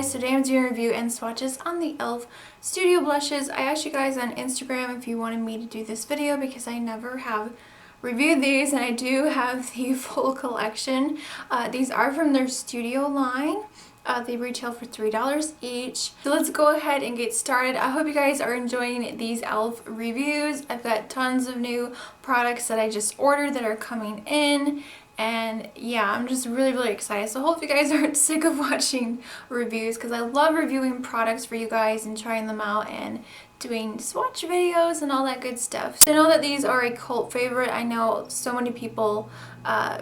guys, today I'm doing a review and swatches on the e.l.f. Studio Blushes. I asked you guys on Instagram if you wanted me to do this video because I never have reviewed these, and I do have the full collection. These are from their studio line. They retail for $3 each. So let's go ahead and get started. I hope you guys are enjoying these e.l.f. reviews. I've got tons of new products that I just ordered that are coming in. And yeah, I'm just really excited. So I hope you guys aren't sick of watching reviews, because I love reviewing products for you guys and trying them out and doing swatch videos and all that good stuff. So I know that these are a cult favorite. I know so many people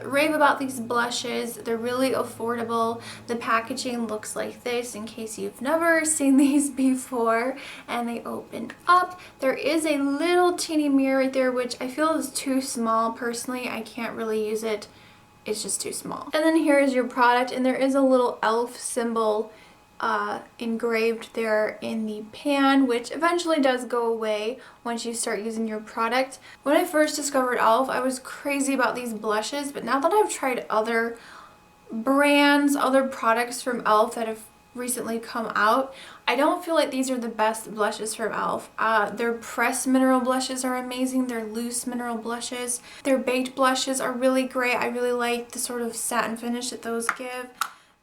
rave about these blushes. They're really affordable. The packaging looks like this, in case you've never seen these before, and they open up. There is a little teeny mirror right there, which I feel is too small. Personally, I can't really use it. It's just too small. And then here is your product, and there is a little e.l.f. symbol engraved there in the pan, which eventually does go away once you start using your product. When I first discovered e.l.f., I was crazy about these blushes, but now that I've tried other brands, other products from e.l.f. that have recently come out, I don't feel like these are the best blushes from e.l.f. Their pressed mineral blushes are amazing. Their loose mineral blushes, their baked blushes are really great. I really like the sort of satin finish that those give.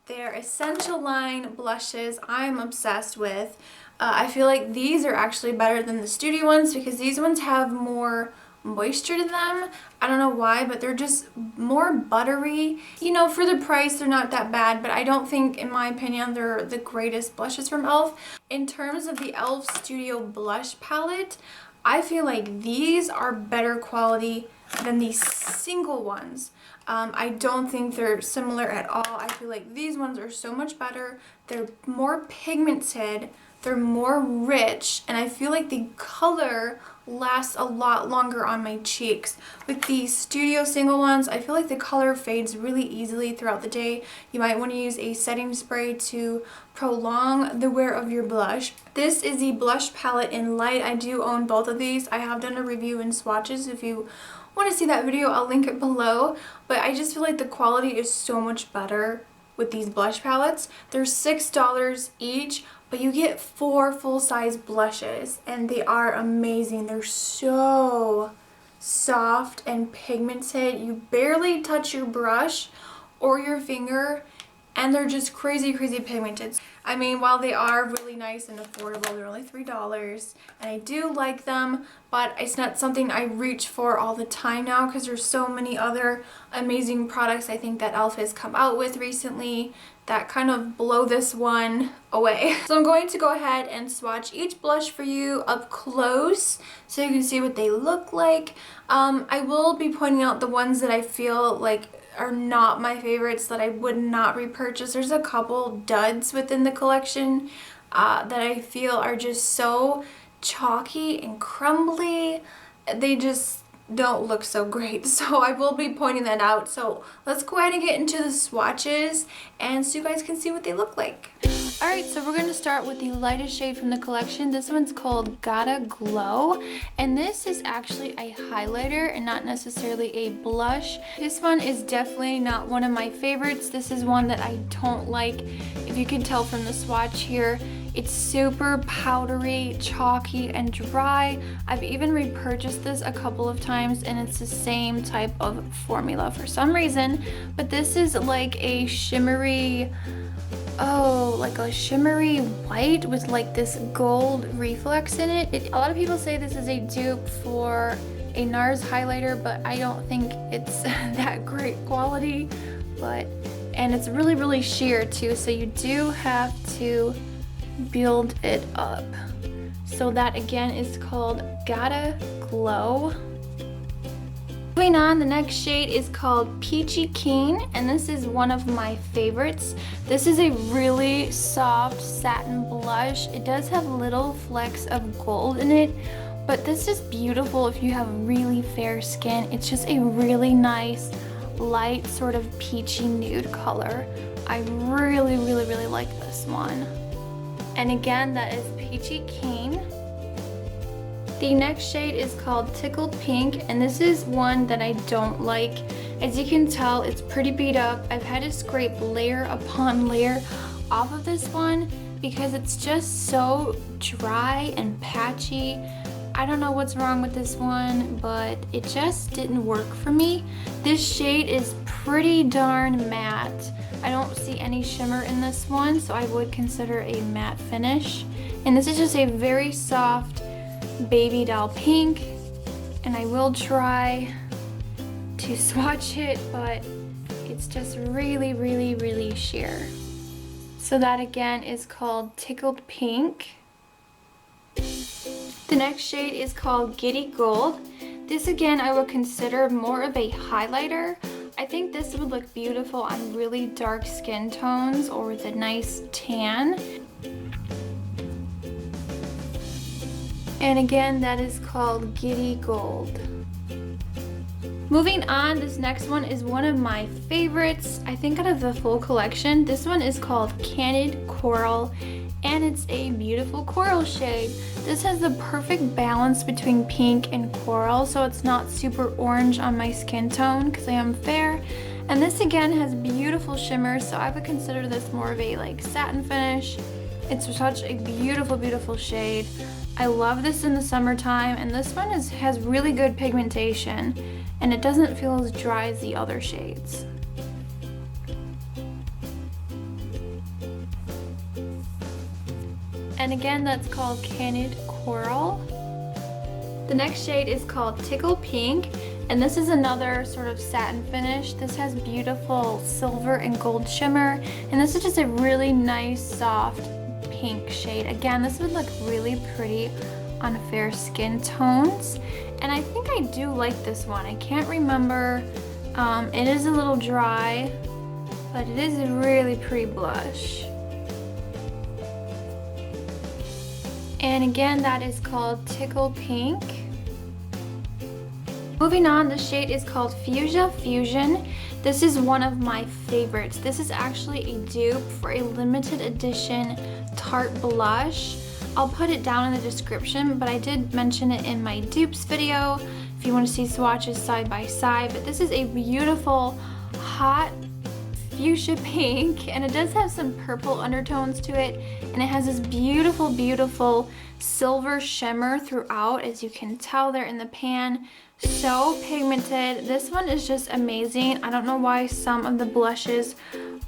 Their essential line blushes I'm obsessed with. I feel like these are actually better than the studio ones because these ones have more moisture to them. I don't know why, but they're just more buttery. You know, for the price, they're not that bad, but I don't think, in my opinion, they're the greatest blushes from e.l.f. In terms of the e.l.f. Studio Blush Palette, I feel like these are better quality than these single ones. I don't think they're similar at all. I feel like these ones are so much better. They're more pigmented, they're more rich, and I feel like the color lasts a lot longer on my cheeks. With the studio single ones, I feel like the color fades really easily throughout the day. You might want to use a setting spray to prolong the wear of your blush. This is the blush palette in light. I do own both of these. I have done a review in swatches. If you want to see that video, I'll link it below. But I just feel like the quality is so much better with these blush palettes. They're $6 each, but you get 4 full-size blushes, and they are amazing. They're so soft and pigmented. You barely touch your brush or your finger, and they're just crazy pigmented. I mean, while they are really nice and affordable, they're only $3, and I do like them, but it's not something I reach for all the time now because there's so many other amazing products I think that e.l.f. has come out with recently that kind of blow this one away. So I'm going to go ahead and swatch each blush for you up close so you can see what they look like. I will be pointing out the ones that I feel like are not my favorites, that I would not repurchase. There's a couple duds within the collection that I feel are just so chalky and crumbly. They just don't look so great, so I will be pointing that out. So let's go ahead and get into the swatches and so you guys can see what they look like. Alright, so we're going to start with the lightest shade from the collection. This one's called Gotta Glow, and this is actually a highlighter and not necessarily a blush. This one is definitely not one of my favorites. This is one that I don't like. If you can tell from the swatch here, it's super powdery, chalky, and dry. I've even repurchased this a couple of times, and it's the same type of formula for some reason, but this is like a shimmery, like a shimmery white with like this gold reflex in it. A lot of people say this is a dupe for a NARS highlighter, but I don't think it's that great quality. And it's really sheer too, so you do have to build it up. So that again is called Gotta Glow. Moving on, the next shade is called Peachy Keen, and this is one of my favorites. This is a really soft satin blush. It does have little flecks of gold in it, but this is beautiful if you have really fair skin. It's just a really nice light sort of peachy nude color. I really like this one. And again, that is Peachy Keen. The next shade is called Tickled Pink, and this is one that I don't like. As you can tell, it's pretty beat up. I've had to scrape layer upon layer off of this one because it's just so dry and patchy. I don't know what's wrong with this one, but it just didn't work for me. This shade is pretty darn matte. I don't see any shimmer in this one, so I would consider a matte finish. And this is just a very soft baby doll pink, and I will try to swatch it, but it's just really, really, really sheer. So that again is called Tickled Pink. The next shade is called Giddy Gold. This again I would consider more of a highlighter. I think this would look beautiful on really dark skin tones or with a nice tan. And again, that is called Giddy Gold. Moving on, this next one is one of my favorites, I think out of the full collection. This one is called Candid Coral, and it's a beautiful coral shade. This has the perfect balance between pink and coral, so it's not super orange on my skin tone because I am fair. And this again has beautiful shimmers, so I would consider this more of a like satin finish. It's such a beautiful, beautiful shade. I love this in the summertime, and this one has really good pigmentation, and it doesn't feel as dry as the other shades. And again, that's called Candid Coral. The next shade is called Tickle Pink, and this is another sort of satin finish. This has beautiful silver and gold shimmer, and this is just a really nice soft pink shade. Again, this would look really pretty on fair skin tones, and I think I do like this one. I can't remember. It is a little dry, but it is a really pretty blush. And again, that is called Tickle Pink. Moving on, the shade is called Fuchsia Fusion. This is one of my favorites. This is actually a dupe for a limited edition Tarte blush. I'll put it down in the description, but I did mention it in my dupes video if you want to see swatches side by side. But this is a beautiful hot fuchsia pink, and it does have some purple undertones to it, and it has this beautiful, beautiful silver shimmer throughout, as you can tell there in the pan. So pigmented. This one is just amazing. I don't know why some of the blushes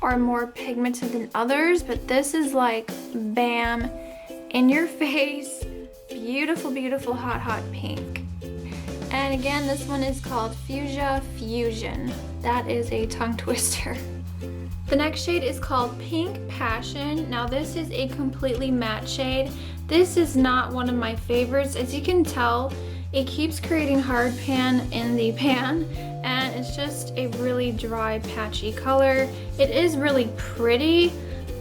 are more pigmented than others, but this is like bam, in your face, beautiful, beautiful hot, hot pink. And again, this one is called Fuchsia Fusion. That is a tongue twister. The next shade is called Pink Passion. Now this is a completely matte shade. This is not one of my favorites. As you can tell, it keeps creating hard pan in the pan, and it's just a really dry, patchy color. It is really pretty,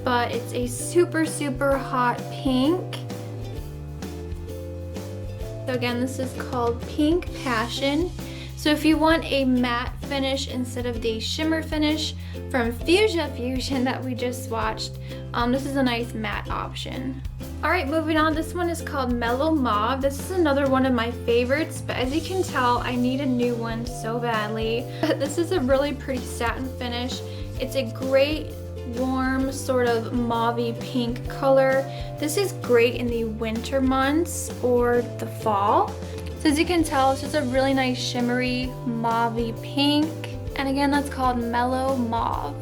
but it's a super, super hot pink. So again, this is called Pink Passion. So if you want a matte finish instead of the shimmer finish from Fuchsia Fusion that we just swatched, this is a nice matte option. Alright, moving on, this one is called Mellow Mauve. This is another one of my favorites, but as you can tell, I need a new one so badly. This is a really pretty satin finish. It's a great, warm, sort of mauve-y pink color. This is great in the winter months or the fall. So as you can tell, it's just a really nice shimmery mauve-y pink. And again, that's called Mellow Mauve.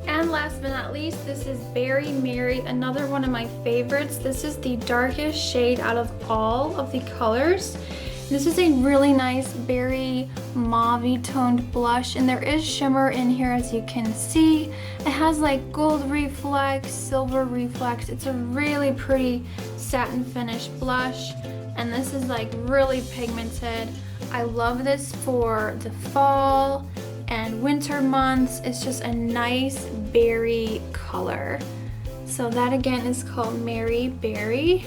And last but not least, this is Berry Mary, another one of my favorites. This is the darkest shade out of all of the colors. This is a really nice berry mauve toned blush, and there is shimmer in here, as you can see. It has like gold reflex, silver reflex. It's a really pretty satin finish blush, and this is like really pigmented. I love this for the fall and winter months. It's just a nice berry color. So that again is called Mary Berry.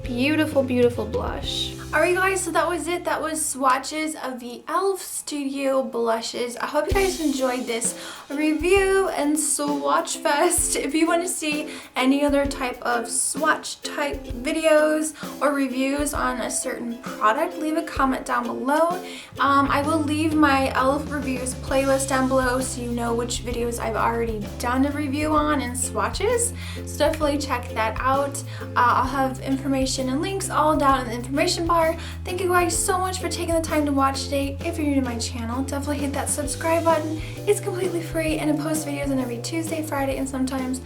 Beautiful, beautiful blush. Alright guys, so that was it. That was swatches of the e.l.f. Studio blushes. I hope you guys enjoyed this review and swatch fest. If you want to see any other type of swatch type videos or reviews on a certain product, leave a comment down below. I will leave my e.l.f. reviews playlist down below so you know which videos I've already done a review on and swatches. So definitely check that out. I'll have information and links all down in the information bar. Thank you guys so much for taking the time to watch today. If you're new to my channel, definitely hit that subscribe button. It's completely free and I post videos on every Tuesday, Friday, and sometimes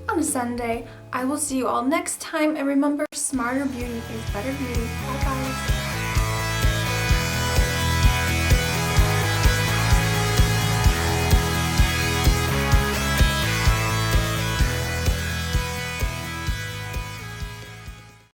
on a Sunday. I will see you all next time, and remember, smarter beauty is better beauty. Bye guys.